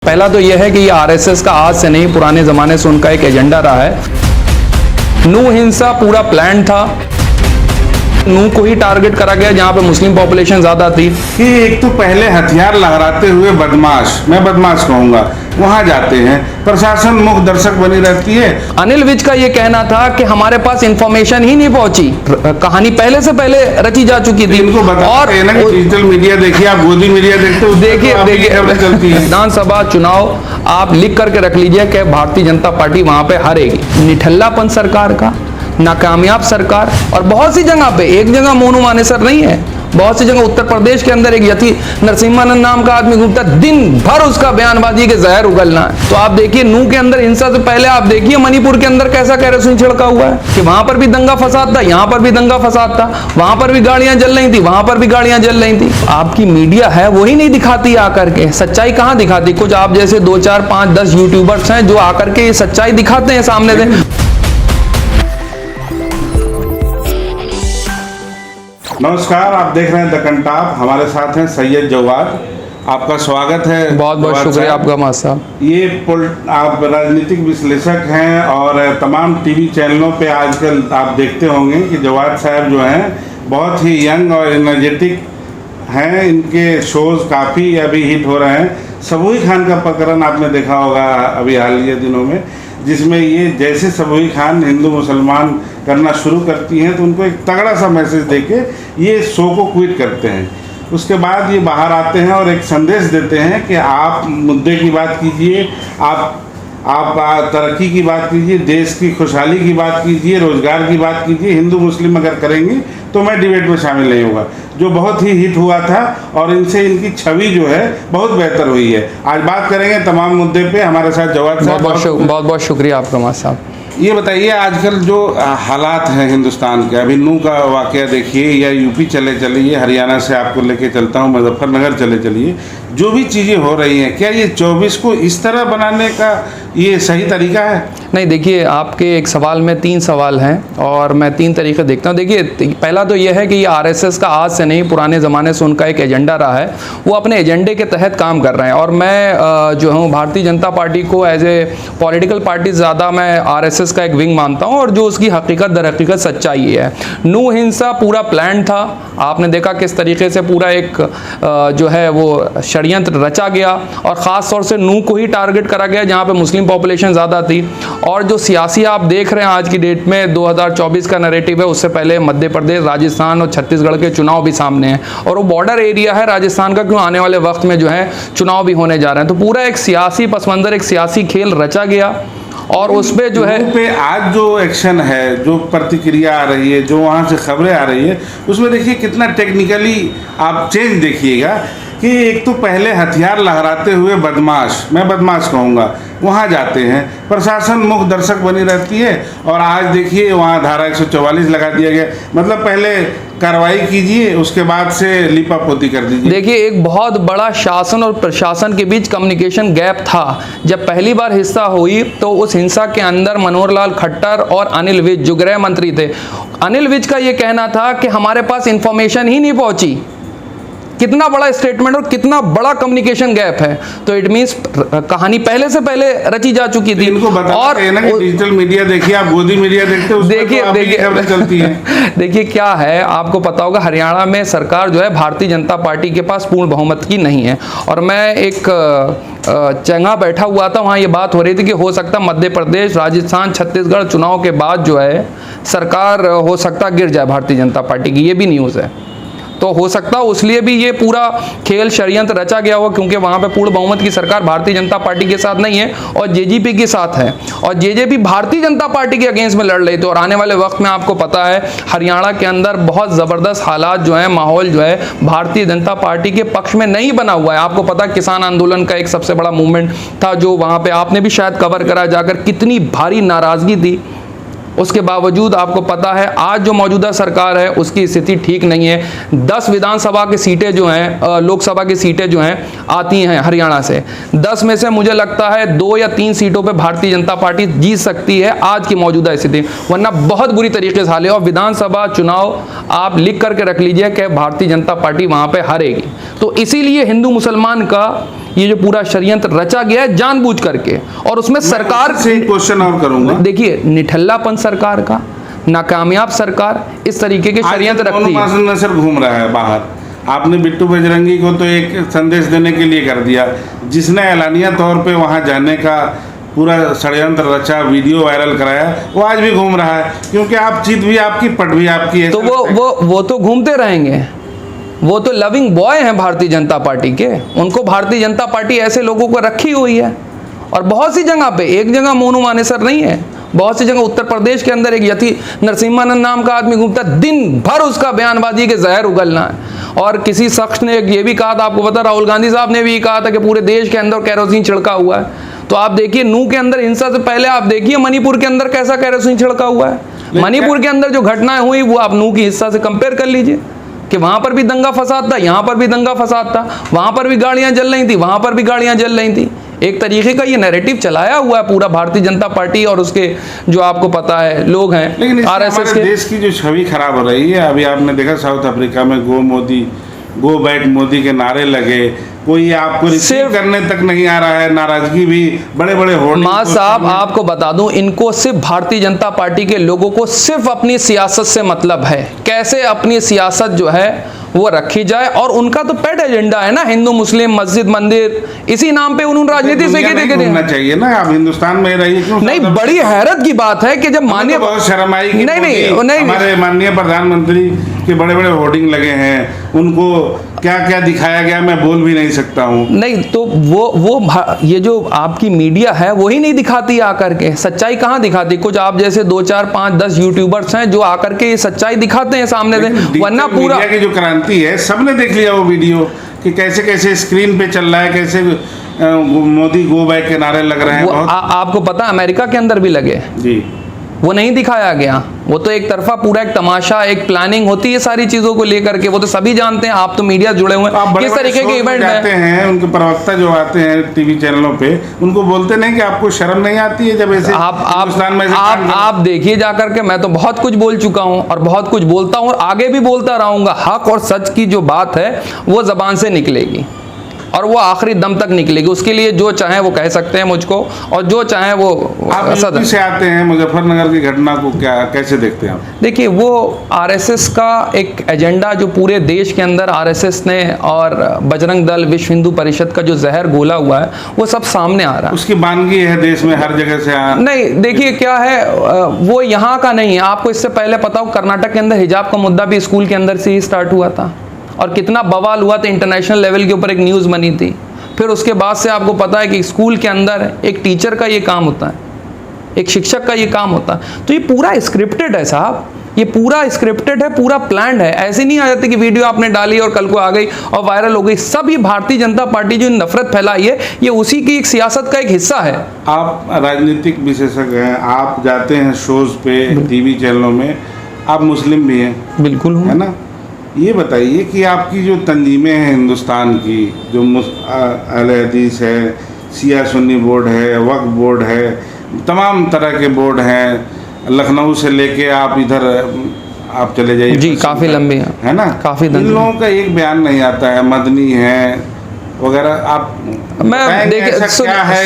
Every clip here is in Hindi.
पहला तो यह है कि ये आरएसएस का आज से नहीं, पुराने ज़माने से उनका एक एजेंडा रहा है। नू हिंसा पूरा प्लान था। नू को ही टारगेट करा गया जहाँ पे मुस्लिम पॉपुलेशन ज़्यादा थी। कि एक तो पहले हथियार लहराते हुए बदमाश, मैं बदमाश कहूँगा, वहाँ जाते हैं, प्रशासन मुख दर्शक बनी रहती है। अनिल विज का ये कहना था कि हमारे पास इंफॉर्मेशन ही नहीं पहुंची, कहानी पहले से पहले रची जा चुकी थी। इनको बताते हैं ना कि डिजिटल मीडिया देखिए, आप गोदी मीडिया देखते हो, देखिए चलती है। विधानसभा चुनाव आप लिख करके रख लीजिए कि भारतीय जनता पार्टी वहां पे हारेगी। निठल्लापन सरकार का, नाकामयाब सरकार, और बहुत सी जगह पे, एक जगह मोनू मानेसर नहीं है, बहुत सी जगह उत्तर प्रदेश के अंदर एक यति नरसिम्हानंद नाम का आदमी घूमता, दिन भर उसका बयानबाजी के जहर उगलना है। तो आप देखिए नू के अंदर हिंसा से पहले आप देखिए मणिपुर के अंदर कैसा केरोसिन छिड़का हुआ है कि वहां पर भी दंगा फसाद था, यहाँ पर भी दंगा फसाद था, वहां पर भी गाड़ियां जल रही थी, वहां पर भी गाड़ियां जल रही थी। आपकी मीडिया है वही नहीं दिखाती आकर के, सच्चाई कहाँ दिखाती? कुछ आप जैसे 2, 4, 5, 10 यूट्यूबर्स हैं जो आकर के ये सच्चाई दिखाते हैं सामने से। नमस्कार, आप देख रहे हैं द कंटाप, हमारे साथ हैं सैयद जवाद। आपका स्वागत है। बहुत बहुत शुक्रिया आपका मां साहब। ये आप राजनीतिक विश्लेषक हैं और तमाम टीवी चैनलों पे आजकल आप देखते होंगे कि जवाद साहब जो हैं बहुत ही यंग और एनर्जेटिक हैं। इनके शोज़ काफ़ी अभी हिट हो रहे हैं। सबूई खान का प्रकरण आपने देखा होगा अभी हालिया दिनों में, जिसमें ये जैसे सबूई खान हिंदू मुसलमान करना शुरू करती हैं तो उनको एक तगड़ा सा मैसेज देके ये शो को क्विट करते हैं। उसके बाद ये बाहर आते हैं और एक संदेश देते हैं कि आप मुद्दे की बात कीजिए, आप तरक्की की बात कीजिए, देश की खुशहाली की बात कीजिए, रोजगार की बात कीजिए। हिंदू मुस्लिम अगर करेंगे तो मैं डिबेट में शामिल नहीं होगा, जो बहुत ही हिट हुआ था और इनसे इनकी छवि जो है बहुत बेहतर हुई है। आज बात करेंगे तमाम मुद्दे पे। हमारे साथ जवाद साहब। बहुत बहुत शुक्रिया आपका मां साहब। ये बताइए, आजकल जो हालात हैं हिंदुस्तान के, अभी नू का वाकया देखिए, या यूपी चले चलिए, हरियाणा से आपको लेके चलता हूँ, मुजफ्फरनगर चले चलिए, जो भी चीज़ें हो रही हैं, क्या ये 24 को इस तरह बनाने का ये सही तरीका है? नहीं, देखिए आपके एक सवाल में 3 सवाल हैं और मैं 3 तरीके देखता हूँ। देखिए पहला तो यह है कि ये आरएसएस का आज से नहीं, पुराने ज़माने से उनका एक एजेंडा रहा है। वो अपने एजेंडे के तहत काम कर रहे हैं और मैं जो हूँ भारतीय जनता पार्टी को एज ए पॉलिटिकल पार्टी ज़्यादा मैं आरएसएस का एक विंग मानता हूँ और जो उसकी हकीकत दर हकीकत सच्चाई है। नू हिंसा पूरा प्लान था। आपने देखा किस तरीके से पूरा एक जो है वो षड्यंत्र रचा गया और ख़ास तौर से नू को ही टारगेट करा गया जहाँ पे मुस्लिम पॉपुलेशन ज़्यादा थी। और जो सियासी आप देख रहे हैं आज की डेट में 2024 का नैरेटिव है, उससे पहले मध्य प्रदेश, राजस्थान और छत्तीसगढ़ के चुनाव भी सामने हैं और वो बॉर्डर एरिया है राजस्थान का, क्यों आने वाले वक्त में जो है चुनाव भी होने जा रहे हैं। तो पूरा एक सियासी पसमंजर, एक सियासी खेल रचा गया और उस पे जो है पे आज जो एक्शन है, जो प्रतिक्रिया आ रही है, जो वहाँ से खबरें आ रही है, उसमें देखिए कितना टेक्निकली आप चेंज देखिएगा कि एक तो पहले हथियार लहराते हुए बदमाश, मैं बदमाश कहूँगा, वहाँ जाते हैं, प्रशासन मुख दर्शक बनी रहती है और आज देखिए वहाँ धारा 144 लगा दिया गया। मतलब पहले कार्रवाई कीजिए, उसके बाद से लिपापोती कर दीजिए। देखिए एक बहुत बड़ा शासन और प्रशासन के बीच कम्युनिकेशन गैप था। जब पहली बार हिंसा हुई तो उस हिंसा के अंदर मनोहर लाल खट्टर और अनिल विज जो गृह मंत्री थे, अनिल विज का ये कहना था कि हमारे पास इंफॉर्मेशन ही नहीं पहुंची। कितना बड़ा स्टेटमेंट और कितना बड़ा कम्युनिकेशन गैप है। तो इट मींस कहानी पहले से पहले रची जा चुकी थी। इनको बताते हैं ना कि डिजिटल मीडिया देखिए, आप गोदी मीडिया देखते हो, देखिए चलती है। देखिए क्या है, आपको पता होगा हरियाणा में सरकार जो है भारतीय जनता पार्टी के पास पूर्ण बहुमत की नहीं है और मैं एक जगह बैठा हुआ था, वहाँ ये बात हो रही थी कि हो सकता मध्य प्रदेश, राजस्थान, छत्तीसगढ़ चुनाव के बाद जो है सरकार हो सकता गिर जाए भारतीय जनता पार्टी की। ये भी न्यूज़ है। तो हो सकता उसलिए भी ये पूरा खेल षड्यंत्र रचा गया हुआ, क्योंकि वहाँ पे पूर्ण बहुमत की सरकार भारतीय जनता पार्टी के साथ नहीं है और जेजेपी के साथ है और जेजेपी भारतीय जनता पार्टी के अगेंस्ट में लड़ रही थी। और आने वाले वक्त में आपको पता है हरियाणा के अंदर बहुत ज़बरदस्त हालात जो है, माहौल जो है भारतीय जनता पार्टी के पक्ष में नहीं बना हुआ है। आपको पता है किसान आंदोलन का एक सबसे बड़ा मूवमेंट था जो वहाँ पर आपने भी शायद कवर करा जाकर, कितनी भारी नाराज़गी थी। उसके बावजूद आपको पता है आज जो मौजूदा सरकार है उसकी स्थिति ठीक नहीं है। 10 विधानसभा की सीटें जो हैं, लोकसभा की सीटें जो हैं आती हैं हरियाणा से, 10 में से मुझे लगता है 2 या 3 सीटों पे भारतीय जनता पार्टी जीत सकती है आज की मौजूदा स्थिति, वरना बहुत बुरी तरीके से हाल है। और विधानसभा चुनाव आप लिख करके रख लीजिए कि भारतीय जनता पार्टी वहाँ पे हारेगी। तो इसीलिए हिंदू मुसलमान का ये जो पूरा षड्यंत्र रचा गया है जानबूझ करके, और उसमें सरकार से एक क्वेश्चन और करूंगा। देखिए निठल्लापन सरकार का, नाकामयाब सरकार इस तरीके के षड्यंत्र रखती है। नसर घूम रहा है बाहर, आपने बिट्टू बजरंगी को तो एक संदेश देने के लिए कर दिया, जिसने एलानिया तौर पे वहां जाने का पूरा षड्यंत्र रचा, वीडियो वायरल कराया, वो आज भी घूम रहा है, क्योंकि आप जीत भी आपकी पट भी आपकी है। तो वो तो घूमते रहेंगे, वो तो लविंग बॉय हैं भारतीय जनता पार्टी के, उनको भारतीय जनता पार्टी ऐसे लोगों को रखी हुई है। और बहुत सी जगह पे, एक जगह मोनू मानेसर नहीं है, बहुत सी जगह उत्तर प्रदेश के अंदर एक यति नरसिम्हानंद नाम का आदमी घूमता, दिन भर उसका बयानबाजी के जहर उगलना है। और किसी शख्स ने ये भी कहा था, आपको पता, राहुल गांधी साहब ने भी कहा था कि पूरे देश के अंदर केरोसिन छिड़का हुआ है। तो आप देखिए नू के अंदर हिंसा से पहले आप देखिए मणिपुर के अंदर कैसा केरोसिन छिड़का हुआ है। मणिपुर के अंदर जो घटनाएं हुई वो आप नू की हिस्सा से कंपेयर कर लीजिए कि वहां पर भी दंगा फसाद था, यहाँ पर भी दंगा फसाद था, वहां पर भी गाड़ियां जल रही थी, वहां पर भी गाड़ियां जल रही थी। एक तरीके का ये नैरेटिव चलाया हुआ है पूरा भारतीय जनता पार्टी और उसके जो आपको पता है लोग हैं, लेकिन आरएसएस के। देश की जो छवि खराब हो रही है, अभी आपने देखा साउथ अफ्रीका में गो मोदी, गो बैक मोदी के नारे लगे, कोई आपको रिसीव करने तक नहीं आ रहा है, नाराजगी भी बड़े बड़े होर्डिंग। मां साहब आपको बता दूं, इनको सिर्फ भारतीय जनता पार्टी के लोगों को सिर्फ अपनी सियासत से मतलब है, कैसे अपनी सियासत जो है वो रखी जाए। और उनका तो पेट एजेंडा है ना, हिंदू मुस्लिम मस्जिद मंदिर, इसी नाम पे उन्होंने राजनीति से होना चाहिए ना। आप हिंदुस्तान में रहिए, क्यों? नहीं, बड़ी हैरत की बात है कि जब माननीय, बहुत शर्म आई कि नहीं हमारे माननीय प्रधानमंत्री के बड़े बड़े होर्डिंग लगे हैं, उनको क्या क्या दिखाया गया मैं बोल भी नहीं सकता हूँ। नहीं तो ये जो आपकी मीडिया है वही नहीं दिखाती आकर के, सच्चाई कहाँ दिखाती। कुछ आप जैसे 2 4 5 10 यूट्यूबर्स हैं जो आकर के ये सच्चाई दिखाते हैं सामने, वरना पूरा की जो क्रांति है सबने देख लिया वो वीडियो कि कैसे कैसे स्क्रीन पे चल रहा है, कैसे मोदी गो बैक के नारे लग रहे हैं। आपको पता अमेरिका के अंदर भी लगे जी, वो नहीं दिखाया गया। वो तो एक तरफा पूरा एक तमाशा, एक प्लानिंग होती है सारी चीजों को लेकर के, वो तो सभी जानते हैं। आप तो मीडिया जुड़े हुए हैं, किस तरीके के इवेंट हैं। उनके प्रवक्ता जो आते हैं टीवी चैनलों पे, उनको बोलते नहीं कि आपको शर्म नहीं आती है जब ऐसे आप देखिए जाकर के। मैं तो बहुत कुछ बोल चुका हूं और बहुत कुछ बोलता हूं और आगे भी बोलता रहूंगा। हक और सच की जो बात है वो जबान से निकलेगी और वो आखिरी दम तक निकलेगी। उसके लिए जो चाहे वो कह सकते हैं मुझको, और जो चाहे वो आप से आते हैं। मुजफ्फरनगर की घटना को कैसे देखते हैं आप? देखिए, वो आरएसएस का एक एजेंडा जो पूरे देश के अंदर आरएसएस ने और बजरंग दल, विश्व हिंदू परिषद का जो जहर घोला हुआ है वो सब सामने आ रहा है। उसकी बानगी है देश में हर जगह से। नहीं, देखिए क्या है, वो यहाँ का नहीं है। आपको इससे पहले पता हो कर्नाटक के अंदर हिजाब का मुद्दा भी स्कूल के अंदर से ही स्टार्ट हुआ था और कितना बवाल हुआ था, इंटरनेशनल लेवल के ऊपर एक न्यूज़ बनी थी। फिर उसके बाद से आपको पता है कि स्कूल के अंदर एक टीचर का ये काम होता है, एक शिक्षक का ये काम होता है। तो ये पूरा स्क्रिप्टेड है साहब, ये पूरा स्क्रिप्टेड है, पूरा प्लान्ड है। ऐसे नहीं आ जाते कि वीडियो आपने डाली और कल को आ गई और वायरल हो गई। सब ये भारतीय जनता पार्टी जो नफरत फैलाई है, ये उसी की एक सियासत का एक हिस्सा है। आप राजनीतिक विशेषज्ञ हैं, आप जाते हैं शोज पे, टीवी चैनलों में, आप मुस्लिम भी हैं। बिल्कुल है ना। ये बताइए कि आपकी जो तंजीमें हैं हिंदुस्तान की, जो अहले हदीस है, शिया सुन्नी बोर्ड है, वक्फ बोर्ड है, तमाम तरह के बोर्ड हैं, लखनऊ से लेके आप इधर आप चले जाइए जी, काफ़ी लंबी है ना, काफ़ी। इन लोगों का एक बयान नहीं आता है, मदनी है वगैरह। आप देखिए,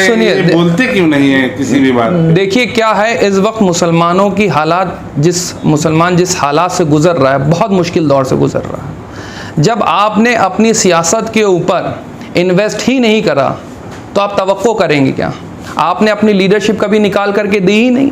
सुनिए, बोलते क्यों नहीं है किसी भी बात? देखिए क्या है, इस वक्त मुसलमानों की हालात, मुसलमान जिस हालात से गुजर रहा है, बहुत मुश्किल दौर से गुजर रहा है। जब आपने अपनी सियासत के ऊपर इन्वेस्ट ही नहीं करा तो आप तवक्को करेंगे क्या? आपने अपनी लीडरशिप कभी निकाल करके दी ही नहीं।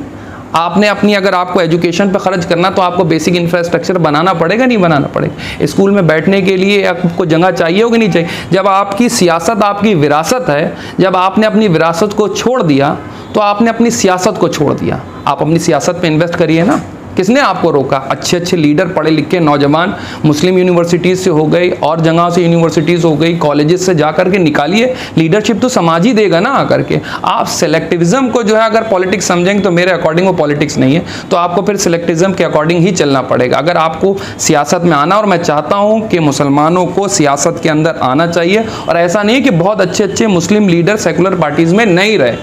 आपने अपनी, अगर आपको एजुकेशन पे खर्च करना तो आपको बेसिक इंफ्रास्ट्रक्चर बनाना पड़ेगा, नहीं बनाना पड़ेगा? स्कूल में बैठने के लिए आपको जगह चाहिए होगी, नहीं चाहिए? जब आपकी सियासत आपकी विरासत है, जब आपने अपनी विरासत को छोड़ दिया तो आपने अपनी सियासत को छोड़ दिया। आप अपनी सियासत पे इन्वेस्ट करिए ना। किसने आपको रोका? अच्छे अच्छे लीडर, पढ़े लिखे नौजवान, मुस्लिम यूनिवर्सिटीज़ से हो गई और जगह से यूनिवर्सिटीज़ हो गई, कॉलेजेस से जा करके निकालिए। लीडरशिप तो समाज ही देगा ना आकर के। आप सेलेक्टिविज्म को जो है अगर पॉलिटिक्स समझेंगे तो मेरे अकॉर्डिंग वो पॉलिटिक्स नहीं है। तो आपको फिर सेलेक्टिविज्म के अकॉर्डिंग ही चलना पड़ेगा अगर आपको सियासत में आना। और मैं चाहता हूँ कि मुसलमानों को सियासत के अंदर आना चाहिए। और ऐसा नहीं है कि बहुत अच्छे अच्छे मुस्लिम लीडर सेकुलर पार्टीज़ में नहीं रहे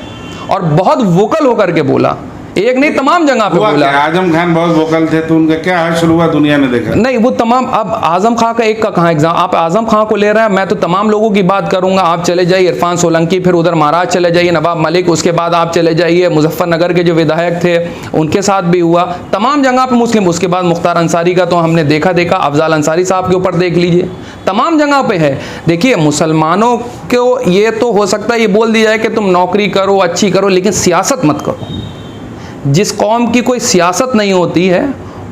और बहुत वोकल होकर के बोला। एक नहीं, तमाम जगह पे हुआ बोला। क्या? आजम खान बहुत वोकल थे, तो उनका क्या हश्र हुआ दुनिया ने देखा? नहीं, वो तमाम, अब आजम खां का एक का कहाँ एग्जाम, आप आजम खां को ले रहे हैं, मैं तो तमाम लोगों की बात करूंगा। आप चले जाइए इरफान सोलंकी, फिर उधर महाराज चले जाइए नवाब मलिक, उसके बाद आप चले जाइए मुजफ्फरनगर के जो विधायक थे उनके साथ भी हुआ, तमाम जगह पे मुस्लिम। उसके बाद मुख्तार अंसारी का तो हमने देखा, अफजाल अंसारी साहब के ऊपर देख लीजिए, तमाम जगह पे है। देखिए, मुसलमानों को ये तो हो सकता है ये बोल दिया जाए कि तुम नौकरी करो, अच्छी करो, लेकिन सियासत मत करो। जिस कौम की कोई सियासत नहीं होती है,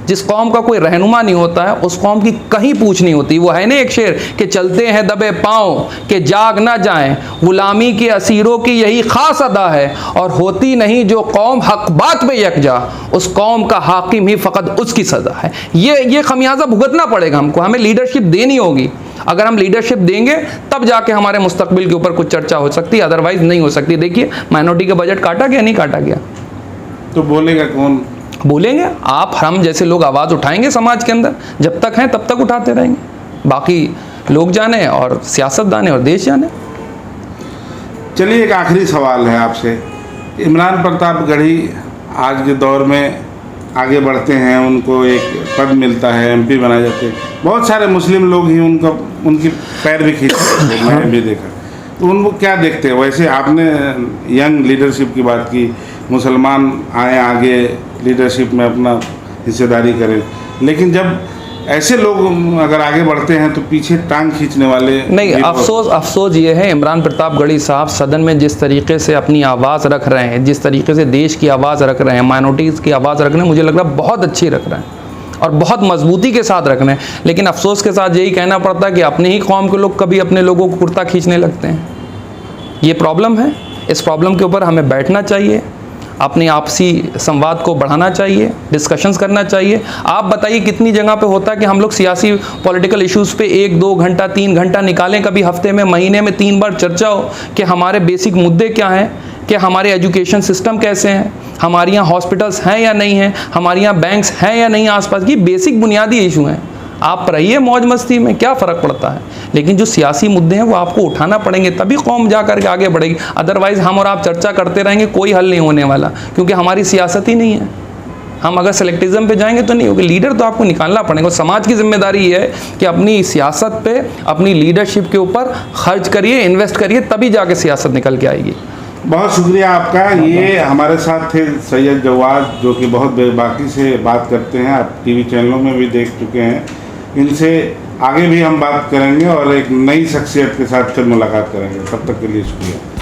जिस कौम का कोई रहनुमा नहीं होता है, उस कौम की कहीं पूछ नहीं होती। वो है ना एक शेर कि चलते हैं दबे पाँव कि जाग ना जाएं, गुलामी के असीरों की यही खास अदा है, और होती नहीं जो कौम हक बात पे यकजा, उस कौम का हाकिम ही फ़कत उसकी सज़ा है। ये खमियाजा भुगतना पड़ेगा हमको, हमें लीडरशिप देनी होगी। अगर हम लीडरशिप देंगे तब जाके हमारे मुस्तकबिल के ऊपर कुछ चर्चा हो सकती है, अदरवाइज नहीं हो सकती। देखिए, माइनॉरिटी का बजट काटा गया, नहीं काटा गया, तो बोलेगा कौन? बोलेंगे आप, हम जैसे लोग आवाज़ उठाएंगे समाज के अंदर, जब तक हैं तब तक उठाते रहेंगे। बाकी लोग जाने और सियासतदान और देश जाने। चलिए, एक आखिरी सवाल है आपसे। इमरान प्रतापगढ़ी आज के दौर में आगे बढ़ते हैं, उनको एक पद मिलता है, एमपी बनाए जाते हैं, बहुत सारे मुस्लिम लोग ही उनकी पैर भी खींचते हैं, मैंने भी देखा। तो उनको क्या देखते हैं? वैसे आपने यंग लीडरशिप की बात की, मुसलमान आए आगे लीडरशिप में अपना हिस्सेदारी करें, लेकिन जब ऐसे लोग अगर आगे बढ़ते हैं तो पीछे टांग खींचने वाले नहीं। अफसोस ये है, इमरान प्रतापगढ़ी साहब सदन में जिस तरीके से अपनी आवाज़ रख रहे हैं, जिस तरीके से देश की आवाज़ रख रहे हैं, माइनॉरिटीज़ की आवाज़ रख रहे हैं, मुझे लग रहा है बहुत अच्छी रख रहे हैं और बहुत मजबूती के साथ रख रहे हैं। लेकिन अफसोस के साथ यही कहना पड़ता है कि अपनी ही कौम के लोग कभी अपने लोगों को कुर्ता खींचने लगते हैं। ये प्रॉब्लम है, इस प्रॉब्लम के ऊपर हमें बैठना चाहिए, अपनी आपसी संवाद को बढ़ाना चाहिए, डिस्कशंस करना चाहिए। आप बताइए कितनी जगह पे होता है कि हम लोग सियासी पॉलिटिकल इश्यूज़ पे 1, 2 घंटा, 3 घंटा निकालें, कभी हफ्ते में, महीने में 3 बार चर्चा हो कि हमारे बेसिक मुद्दे क्या हैं, कि हमारे एजुकेशन सिस्टम कैसे हैं, हमारे यहाँ हॉस्पिटल्स हैं या नहीं हैं, हमारे यहाँ बैंक्स हैं या नहीं आसपास। की बेसिक बुनियादी इशू हैं। आप रहिए मौज मस्ती में, क्या फ़र्क पड़ता है, लेकिन जो सियासी मुद्दे हैं वो आपको उठाना पड़ेंगे, तभी कौम जा कर के आगे बढ़ेगी। अदरवाइज़ हम और आप चर्चा करते रहेंगे, कोई हल नहीं होने वाला, क्योंकि हमारी सियासत ही नहीं है। हम अगर सेलेक्टिज्म पे जाएंगे तो नहीं होगी। लीडर तो आपको निकालना पड़ेगा। समाज की जिम्मेदारी ये है कि अपनी सियासत पे, अपनी लीडरशिप के ऊपर खर्च करिए, इन्वेस्ट करिए, तभी जाके सियासत निकल के आएगी। बहुत शुक्रिया आपका। ये हमारे साथ थे सैयद जवाद, जो कि बहुत बेबाकी से बात करते हैं, आप टीवी चैनलों में भी देख चुके हैं। इनसे आगे भी हम बात करेंगे और एक नई शख्सियत के साथ फिर मुलाकात करेंगे। तब तक के लिए शुक्रिया।